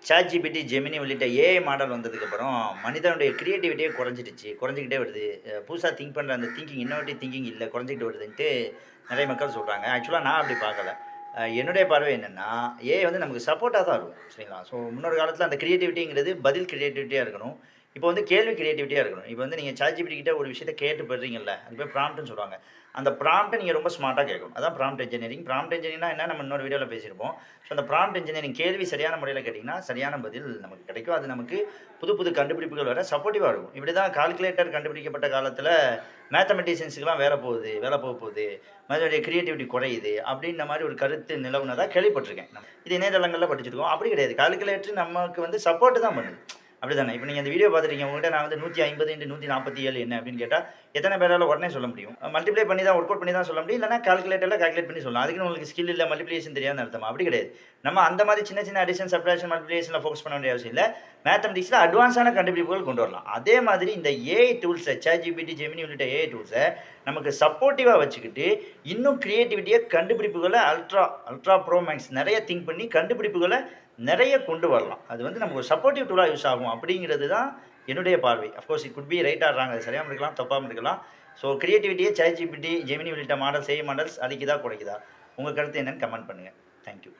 ChatGPT, Gemini உள்ளிட்ட AI model வந்ததுக்கப்புறம் மனிதனுடைய கிரியேட்டிவிட்டியே குறைஞ்சுக்கிட்டே வருது. புதுசா திங்க் பண்ற அந்த இன்னோவேட்டிவ் திங்கிங் இல்ல, குறைஞ்சுக்கிட்டு வருதுன்ட்டு நெறைய மக்கள் சொல்றாங்க. ஆக்சுவலா நான் அப்படி பார்க்கல. என்னுடைய பார்வை என்னன்னா, ஏஐ வந்து நமக்கு சப்போர்ட்டா தான் இருக்கும். சரிங்களா? ஸோ முன்னொரு காலத்தில அந்த கிரியேட்டிவிட்டிங்கிறது பதில் கிரியேட்டிவிட்டியா இருக்கணும். இப்போ வந்து கேள்வி கிரியேட்டிவிட்டியா இருக்கணும். இப்போ வந்து நீங்க ChatGPT கிட்ட ஒரு விஷயத்த கேட்டு பெறுறீங்கல்ல, அது பேர் ப்ராம்ப்ட்ன்னு சொல்லுவாங்க. அந்த ப்ராம்ப்ட்ட நீங்க ரொம்ப ஸ்மார்ட்டா கேட்கணும். அதான் ப்ராம்ப்ட் என்ஜினியரிங். ப்ராம்ப்ட் என்ஜினியரிங்னா என்ன நம்ம இன்னொரு வீடியோல பேசியிருப்போம். ஸோ அந்த ப்ராம்ப்ட் என்ஜினியரிங் கேள்வி சரியான முறையில கேட்டீங்கன்னா, சரியான பதில் நமக்கு கிடைக்கும். அது நமக்கு புது புது கண்டுபிடிப்புகள் வர சப்போர்ட்டிவா இருக்கும். இப்படி தான் கால்குலேட்டர் கண்டுபிடிக்கப்பட்ட காலத்தில மேத்தமெட்டிஷியன்ஸ்க்குலாம் வேலை போகப்போகுது. அதனுடைய கிரியேட்டிவிட்டி குறையுது. அப்படின்ற மாரி ஒரு கருத்து நிலவுனதா கேள்விப்பட்டுருக்கேன். இது இணையதளங்கள்ல படிச்சிருக்கோம். அப்படி கிடையாது. கால்குலேட்டர் நமக்கு வந்து சப்போர்ட் தான் பண்ணுது. அப்படிதானே? இப்ப நீங்க அந்த வீடியோ பார்த்துட்டீங்க. உங்ககிட்ட நான் வந்து 150 x 147 என்ன அப்படின்னு கேட்டா, எத்தன பேரால உடனே சொல்ல முடியும்? மல்டிப்ளை பண்ணி தான் ஒர்க் அவுட் பண்ணி தான் சொல்ல முடியும். இல்லன்னா கால்குலேட்டர்ல கால்குலேட் பண்ணி சொல்லலாம். அதுக்குன்னு உங்களுக்கு ஸ்கில் இல்ல, மல்டிப்ளிகேஷன் தெரியாதுன்னு அர்த்தமா? அப்படி கிடையாது. நம்ம அந்த மாரி சின்ன சின்ன அடிஷன், சப்ட்ராக்ஷன், மல்டிப்ளிகேஷன்ல ஃபோக்கஸ் பண்ண வேண்டிய அவசியம் இல்ல. மேத்தமெட்டிக்ஸ்ல அட்வான்ஸான கண்டுபிடிப்புகள் கொண்டு வரலாம். அதே மாதிரி இந்த ஏஐ டூல்ஸ ChatGPT, ஜெமினி உள்ளிட்ட ஏஐ டூல்ஸ நமக்கு சப்போர்ட்டிவா வச்சுக்கிட்டு, இன்னும் கிரியேட்டிவிட்டிய கண்டுபிடிப்புகள அல்ட்ரா அல்ட்ரா ப்ரோ மேக்ஸ் நெறைய திங்க் பண்ணி கண்டுபிடிப்புகள நெறைய கொண்டு வரலாம். அது வந்து நமக்கு ஒரு சப்போர்ட்டிவ் டூலா யூஸ் ஆகும் அப்படிங்கிறது தான் என்னுடைய பார்வை. Of course it could be right or wrong. அது சரியாவும் இருக்கலாம், தப்பாவும் இருக்கலாம். ஸோ கிரியேட்டிவிட்டிய ChatGPT, ஜெமினி உள்ளிட்ட மாடல்ஸ், ஏஐ மாடல்ஸ் அழிக்குதா, குறைக்குதா? உங்க கருத்து என்னன்னு கமெண்ட் பண்ணுங்க. Thank you.